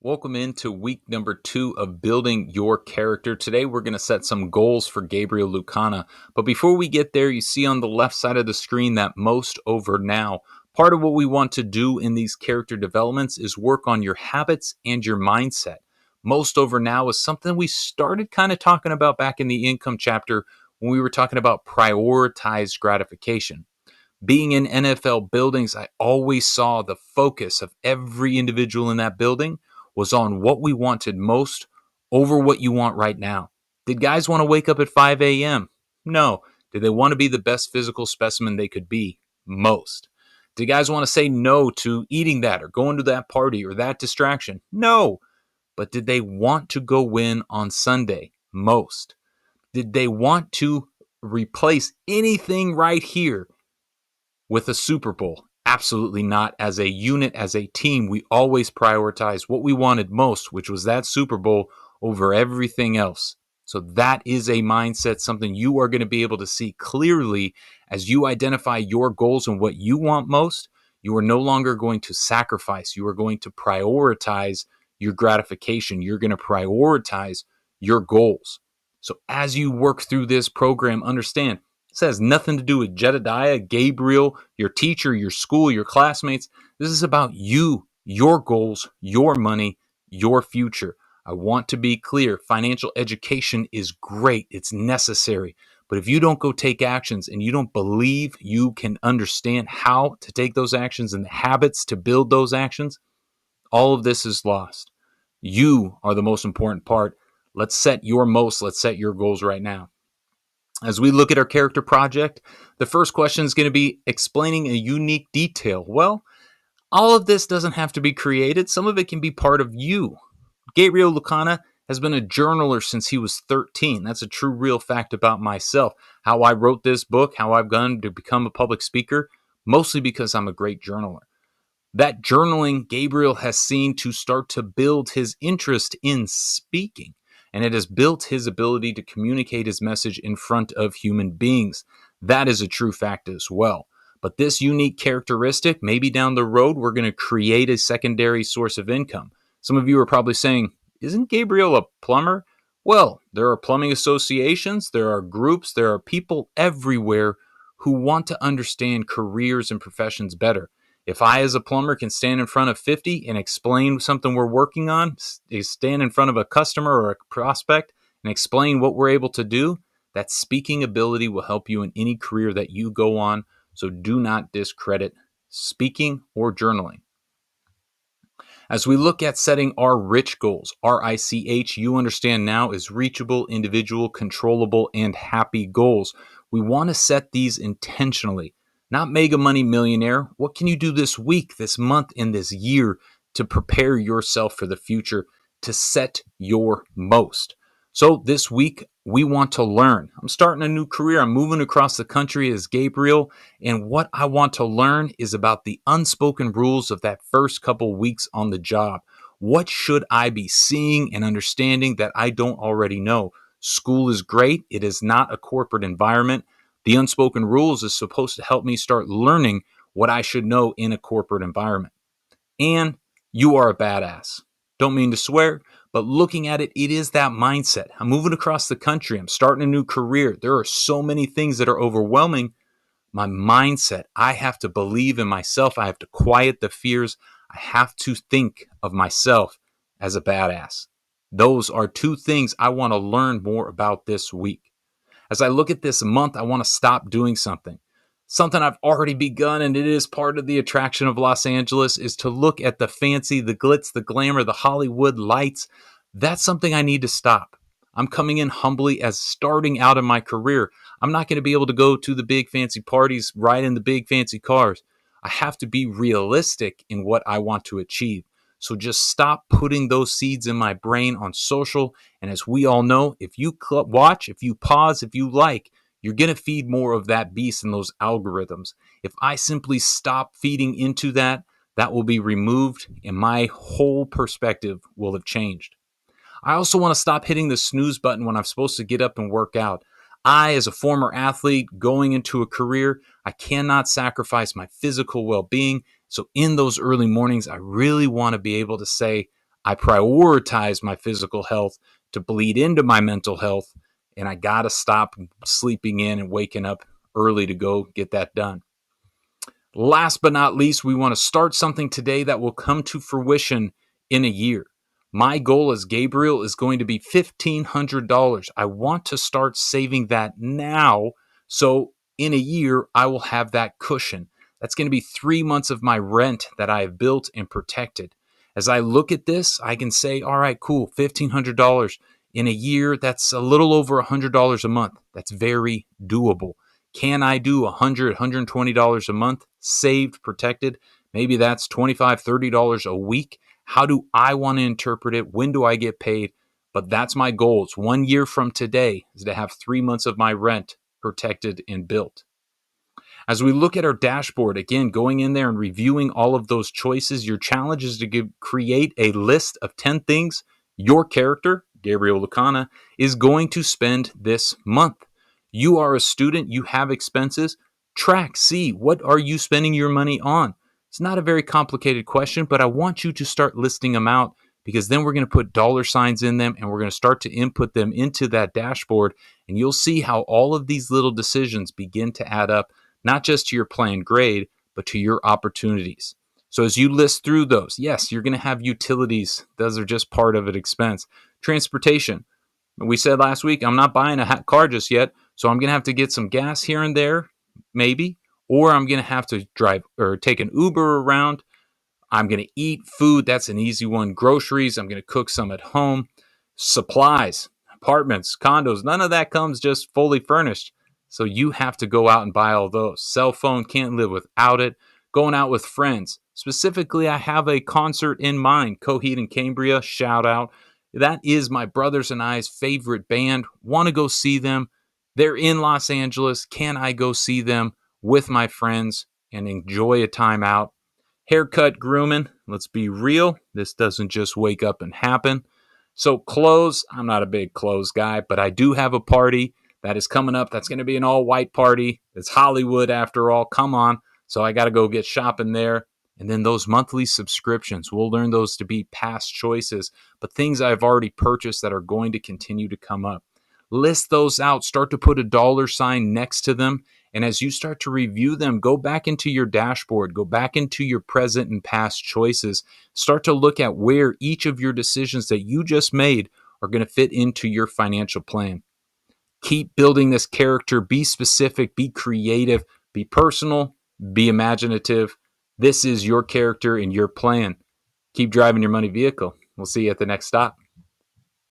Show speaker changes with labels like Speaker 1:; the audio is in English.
Speaker 1: Welcome into week number 2 of building your character. Today, we're going to set some goals for Gabriel Lucana. But before we get there, you see on the left side of the screen that most over now. Part of what we want to do in these character developments is work on your habits and your mindset. Most over now is something we started kind of talking about back in the income chapter when we were talking about prioritized gratification. Being in NFL buildings, I always saw the focus of every individual in that building was on what we wanted most over what you want right now. Did guys want to wake up at 5 a.m.? No. Did they want to be the best physical specimen they could be? Most. Did guys want to say no to eating that or going to that party or that distraction? No. But did they want to go win on Sunday? Most. Did they want to replace anything right here with a Super Bowl? Absolutely not. As a unit, as a team, we always prioritize what we wanted most, which was that Super Bowl over everything else. So that is a mindset, something you are going to be able to see clearly as you identify your goals and what you want most. You are no longer going to sacrifice. You are going to prioritize your gratification. You're going to prioritize your goals. So as you work through this program, understand this has nothing to do with Jedediah, Gabriel, your teacher, your school, your classmates. This is about you, your goals, your money, your future. I want to be clear. Financial education is great. It's necessary. But if you don't go take actions and you don't believe you can understand how to take those actions and the habits to build those actions, all of this is lost. You are the most important part. Let's set your goals right now. As we look at our character project, the first question is going to be explaining a unique detail. Well, all of this doesn't have to be created. Some of it can be part of you. Gabriel Lucana has been a journaler since he was 13. That's a true, real fact about myself. How I wrote this book, how I've gone to become a public speaker, mostly because I'm a great journaler. That journaling, Gabriel has seen to start to build his interest in speaking, and it has built his ability to communicate his message in front of human beings. That is a true fact as well. But this unique characteristic, maybe down the road, we're going to create a secondary source of income. Some of you are probably saying, isn't Gabriel a plumber? Well, there are plumbing associations, there are groups, there are people everywhere who want to understand careers and professions better. If I, as a plumber, can stand in front of 50 and explain something we're working on, stand in front of a customer or a prospect and explain what we're able to do, that speaking ability will help you in any career that you go on. So do not discredit speaking or journaling. As we look at setting our R.I.C.H goals, R-I-C-H, you understand now, is reachable, individual, controllable, and happy goals. We want to set these intentionally, not mega money millionaire. What can you do this week, this month, and this year to prepare yourself for the future, to set your most? So this week, we want to learn. I'm starting a new career. I'm moving across the country as Gabriel. And what I want to learn is about the unspoken rules of that first couple weeks on the job. What should I be seeing and understanding that I don't already know? School is great. It is not a corporate environment. The unspoken rules is supposed to help me start learning what I should know in a corporate environment. And you are a badass. Don't mean to swear, but looking at it, it is that mindset. I'm moving across the country. I'm starting a new career. There are so many things that are overwhelming. My mindset, I have to believe in myself. I have to quiet the fears. I have to think of myself as a badass. Those are two things I want to learn more about this week. As I look at this month, I want to stop doing something. Something I've already begun, and it is part of the attraction of Los Angeles, is to look at the fancy, the glitz, the glamour, the Hollywood lights. That's something I need to stop. I'm coming in humbly as starting out in my career. I'm not going to be able to go to the big fancy parties, ride in the big fancy cars. I have to be realistic in what I want to achieve. So just stop putting those seeds in my brain on social. And as we all know, if you watch, if you pause, if you like, you're going to feed more of that beast in those algorithms. If I simply stop feeding into that, that will be removed and my whole perspective will have changed. I also want to stop hitting the snooze button when I'm supposed to get up and work out. I, as a former athlete going into a career, I cannot sacrifice my physical well-being. So in those early mornings, I really want to be able to say, I prioritize my physical health to bleed into my mental health, and I got to stop sleeping in and waking up early to go get that done. Last but not least, we want to start something today that will come to fruition in a year. My goal as Gabriel is going to be $1,500. I want to start saving that now. So in a year, I will have that cushion. That's going to be 3 months of my rent that I have built and protected. As I look at this, I can say, all right, cool, $1,500 in a year. That's a little over $100 a month. That's very doable. Can I do $100, $120 a month saved, protected? Maybe that's $25, $30 a week. How do I want to interpret it? When do I get paid? But that's my goals. 1 year from today is to have 3 months of my rent protected and built. As we look at our dashboard, again, going in there and reviewing all of those choices, your challenge is to create a list of 10 things your character, Gabriel Lucana, is going to spend this month. You are a student, you have expenses. Track, see, what are you spending your money on? It's not a very complicated question, but I want you to start listing them out, because then we're going to put dollar signs in them and we're going to start to input them into that dashboard. And you'll see how all of these little decisions begin to add up, not just to your planned grade, but to your opportunities. So as you list through those, yes, you're going to have utilities. Those are just part of an expense. Transportation. We said last week, I'm not buying a car just yet, so I'm going to have to get some gas here and there, maybe, or I'm going to have to drive or take an Uber around. I'm going to eat food. That's an easy one. Groceries. I'm going to cook some at home. Supplies, apartments, condos. None of that comes just fully furnished. So you have to go out and buy all those. Cell phone, can't live without it. Going out with friends. Specifically, I have a concert in mind. Coheed and Cambria, shout out. That is my brothers and I's favorite band. Want to go see them. They're in Los Angeles. Can I go see them with my friends and enjoy a time out? Haircut, grooming, let's be real. This doesn't just wake up and happen. So clothes, I'm not a big clothes guy, but I do have a party that is coming up. That's going to be an all-white party. It's Hollywood after all. Come on. So I got to go get shopping there. And then those monthly subscriptions, we'll learn those to be past choices, but things I've already purchased that are going to continue to come up. List those out. Start to put a dollar sign next to them. And as you start to review them, go back into your dashboard, go back into your present and past choices. Start to look at where each of your decisions that you just made are going to fit into your financial plan. Keep building this character. Be specific, be creative, be personal, be imaginative. This is your character and your plan. Keep driving your money vehicle. We'll see you at the next stop.